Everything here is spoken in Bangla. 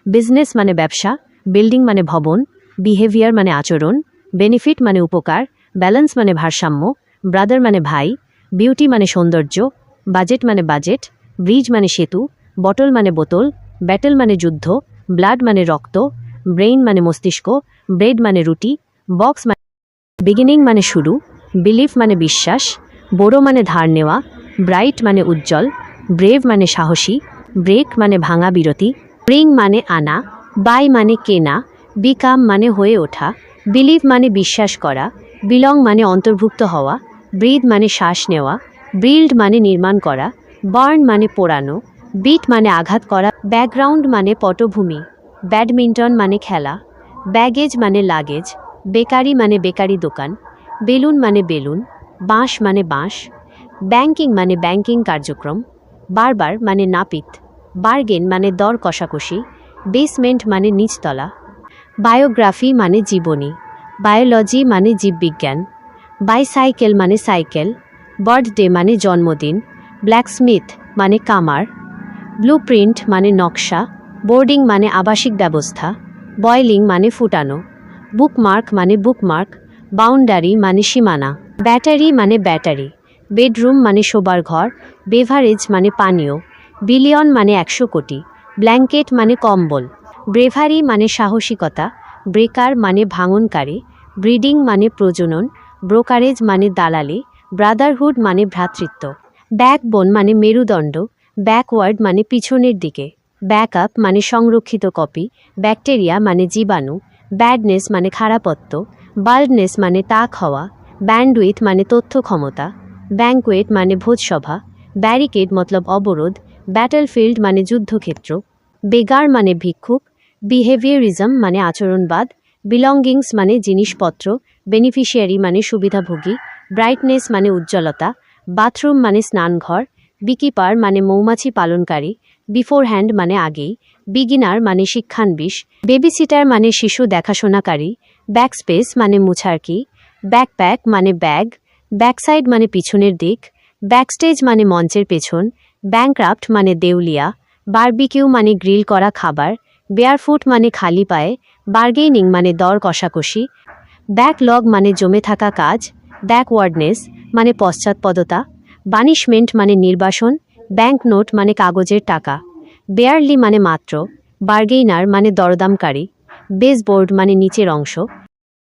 বিজনেস মানে ব্যবসা, বিল্ডিং মানে ভবন, বিহেভিয়ার মানে আচরণ, বেনিফিট মানে উপকার, ব্যালেন্স মানে ভারসাম্য, ব্রাদার মানে ভাই, বিউটি মানে সৌন্দর্য, বাজেট মানে বাজেট, ব্রিজ মানে সেতু, বটল মানে বোতল, ব্যাটেল মানে যুদ্ধ, ব্লাড মানে রক্ত, ব্রেইন মানে মস্তিষ্ক, ব্রেড মানে রুটি, বক্স মানে বিগিনিং মানে শুরু, বিলিফ মানে বিশ্বাস, বোরো মানে ধার নেওয়া, ব্রাইট মানে উজ্জ্বল, ব্রেভ মানে সাহসী, ব্রেক মানে ভাঙা বিরতি, ব্রিং মানে আনা, বাই মানে কেনা, বিকাম মানে হয়ে ওঠা, বিলিভ মানে বিশ্বাস করা, বিলং মানে অন্তর্ভুক্ত হওয়া, ব্রিথ মানে শ্বাস নেওয়া, বিল্ড মানে নির্মাণ করা, বার্ন মানে পোড়ানো, বিট মানে আঘাত করা, ব্যাকগ্রাউন্ড মানে পটভূমি, ব্যাডমিন্টন মানে খেলা, ব্যাগেজ মানে লাগেজ, বেকারি মানে বেকারি দোকান, বেলুন মানে বেলুন, বাঁশ মানে বাঁশ, ব্যাংকিং মানে ব্যাংকিং কার্যক্রম, বারবার মানে নাপিত, বার্গেন মানে দর কষাকষি, বেসমেন্ট মানে নিচতলা, বায়োগ্রাফি মানে জীবনী, বায়োলজি মানে জীববিজ্ঞান, বাইসাইকেল মানে সাইকেল, বার্থডে মানে জন্মদিন, ব্ল্যাকস্মিথ মানে কামার, ব্লুপ্রিন্ট মানে নকশা, বোর্ডিং মানে আবাসিক ব্যবস্থা, বয়লিং মানে ফুটানো, বুকমার্ক মানে বুকমার্ক, বাউন্ডারি মানে সীমানা, ব্যাটারি মানে ব্যাটারি, বেডরুম মানে শোবার ঘর, বেভারেজ মানে পানীয়, বিলিয়ন মানে 100 কোটি, ব্ল্যাঙ্কেট মানে কম্বল, ব্রেভারি মানে সাহসিকতা, ব্রেকার মানে ভাঙনকারী, ব্রিডিং মানে প্রজনন, ব্রোকারেজ মানে দালালি, ব্রাদারহুড মানে ভ্রাতৃত্ব, ব্যাকবোন মানে মেরুদণ্ড, ব্যাকওয়ার্ড মানে পিছনের দিকে, ব্যাকআপ মানে সংরক্ষিত কপি, ব্যাকটেরিয়া মানে জীবাণু, ব্যাডনেস মানে খারাপত্ব, বাল্ডনেস মানে তাক হওয়া, ব্যান্ডউইথ মানে তথ্য ক্ষমতা, ব্যাঙ্কোয়েট মানে ভোজসভা, ব্যারিকেড মতলব অবরোধ, ব্যাটলফিল্ড মানে যুদ্ধক্ষেত্র, বেগার মানে ভিক্ষুক, বিহেভিয়ারিজম মানে আচরণবাদ, বিলঙ্গিংস মানে জিনিসপত্র, বেনিফিশিয়ারি মানে সুবিধাভোগী, ব্রাইটনেস মানে উজ্জ্বলতা, বাথরুম মানে স্নানঘর, বিকিপার মানে মৌমাছি পালনকারী, বিফোরহ্যান্ড মানে আগেই, বিগিনার মানে শিক্ষানবিশ, বেবিসিটার মানে শিশু দেখাশোনাকারী, ব্যাকস্পেস মানে মুছার কি, ব্যাকপ্যাক মানে ব্যাগ, ব্যাকসাইড মানে পিছনের দিক, ব্যাকস্টেজ মানে মঞ্চের পেছন, ব্যাংক্রাফট মানে দেউলিয়া, বারবিকিউ মানে গ্রিল করা খাবার, বেয়ারফুট মানে খালি পায়ে, বার্গেনিং মানে দর কষাকষি, ব্যাকলগ মানে জমে থাকা কাজ, ব্যাকওয়ার্ডনেস মানে পশ্চাৎপদতা, বানিশমেন্ট মানে নির্বাসন, ব্যাংকনোট মানে কাগজের টাকা, বেয়ারলি মানে মাত্র, বার্গেইনার মানে দরদামকারী, বেসবোর্ড মানে নিচের অংশ,